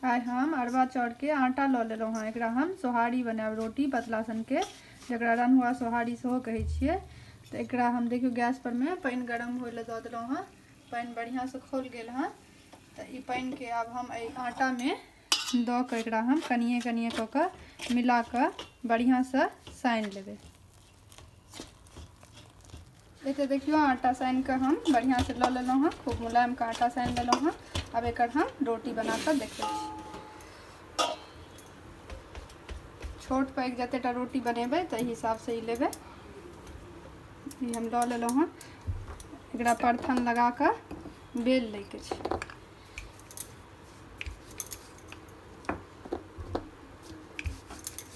आइ हम अरबा चाउर के आटा लऽ लेलहुँ हँ। एकरा हम सोहारी बनाएब, रोटी पतला सनके, जकरा रन्हुआ सोहारी सेहो कहै छियै। तऽ एकरा हम देखियौ गैस पर में पानि गरम होइ लए दऽ देलहुँ हँ। पानि बढ़िआँ से खौल गेल हँ। तऽ ई पानि के आब हम एहि आटा में दऽ कऽ एकरा हम कनिए कनिए कऽ कऽ मिला कऽ बढ़िआँ से सानि लेबै। एते देखियो आटा सानि कऽ हम बढ़िआँ से लऽ लेलहुँ हँ। खूब मुलायम के आटा सानि लेलहुँ हँ। अब एकर हम रोटी बना कऽ देखबै छी। छोट पैघ जतेटा रोटी बनेबै ताहि हिसाब से ई लेबै। ई हम लऽ लेलहुँ हँ। एकरा परथन लगा कऽ बेल लैके छै।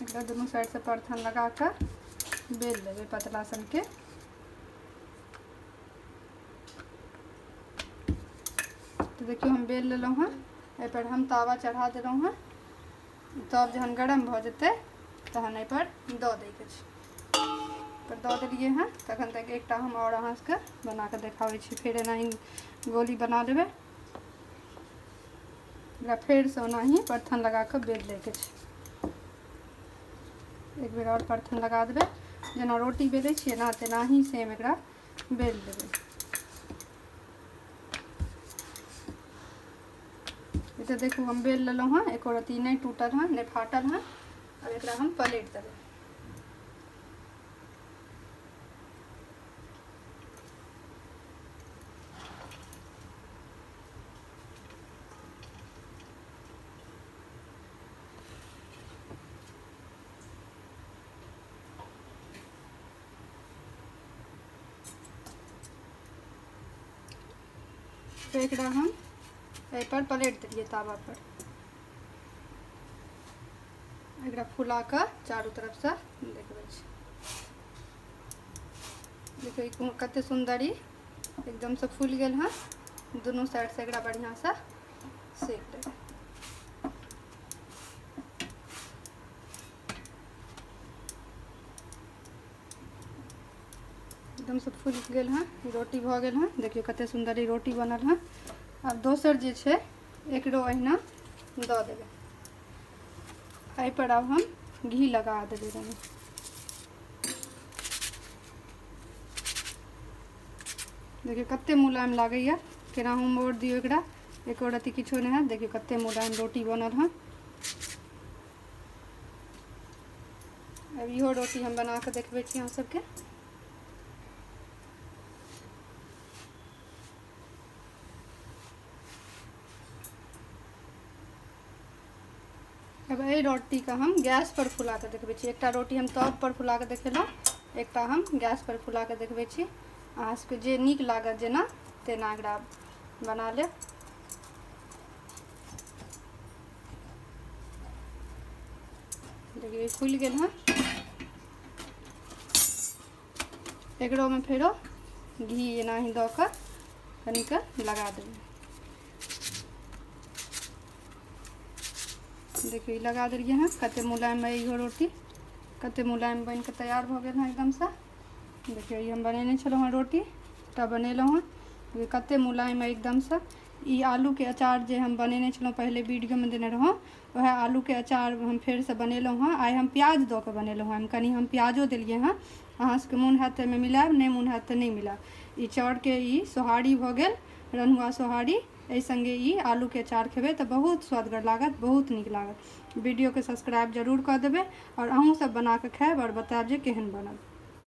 एकरा दुनू साइड से परथन लगा कऽ बेल लेबै पतला सन के। तो देखियो हम बेल लेलहुँ हँ। एहि पर हम तावा चढ़ा देलहुँ हँ। तब जहन गरम भऽ जेतै तहन एहि पर दऽ दैके छै। पर दऽ देलियै हँ। तखन तक एकटा हम और अहाँ सबके बना कऽ देखाबै छी। फेर एनाही गोली बना लेबै। एकरा फेर से ओनाही परथन लगा कऽ बेल लैके छै। एक बेर और परथन लगा देबै। जेना रोटी बेलै छियै ने तेनाही सेम एकरा बेल लेबै। इसे देखू हम बेल लेलहुँ हँ। एको रत्ती नहीं टूटल हँ नहीं फाटल हँ। अब एकरा हम पलट देबै। तो एकरा हम एहि पर पलट देलिए तावा पर। एकरा फुला कऽ चारू तरफ से देखबै छी। देखियो कते सुंदर ई एकदम से फूल गेल हँ। दुनू साइड से एकरा बढ़िया से सेक लेबै। एकदम से फूल गेल हँ। रोटी भऽ गेल हँ। देखियो कते सुंदर ई रोटी बनल हँ। अब दोसर जे छै एकरो अहिना दऽ देबै। एहि पर अब हम घी लगा देबै कनी। देखियो कते मुलायम लागैया। केनाहू मोड़ दियौ एकरा, एको रत्ती किछो नहीं है। देखियो कते मुलायम रोटी बनल हँ। अब इहो रोटी हम बना कऽ देखबै छी अहाँ सबके। अब एहि रोटी का हम गैस पर फुला के देखबै छी। एकटा रोटी हम तव पर फुला के देखेलहुँ, एकटा हम गैस पर फुला के देखबै छी। अहाँ सबके जे नीक लागत जेना तेना एकरा बना लेब। देखिए फूल गेल हँ। एकरो में फेरो घी एनाही दऽ कऽ कनिक लगा देबै। देखिए लगा देलिए हँ। कते मुलायम है इहो रोटी। कते मुलायम बन के तैयार भऽ गेल हँ एकदम से। देखियो ई हम बनेने छलहुँ हँ रोटी, टा बनेलहुँ हँ। कते मुलायम है एकदम से। ई आलू के अचार जे हम बनेने छलहुँ पहले वीडियो में देने रहौं, वह आलू के अचार हम फेर से बनेलहुँ हँ। आइ हम प्याज दऽ कऽ बनेलहुँ हँ। कनी हम प्याजो देलिए हँ। अहाँ सबके मोन हैत तऽ एहिमे मिलाएब, नहीं मोन हैत तऽ नहीं मिलाएब। ई चाउर के ई सोहारी भऽ गेल, रन्हुआ सोहारी। एहि संगे ई आलू के अचार खेबै तऽ बहुत स्वदगर लागत, बहुत नीक लागत। वीडियो के सब्सक्राइब जरूर कऽ देबै और अहूँ सब बना कऽ खाएब और बताएब जे केहन बनल।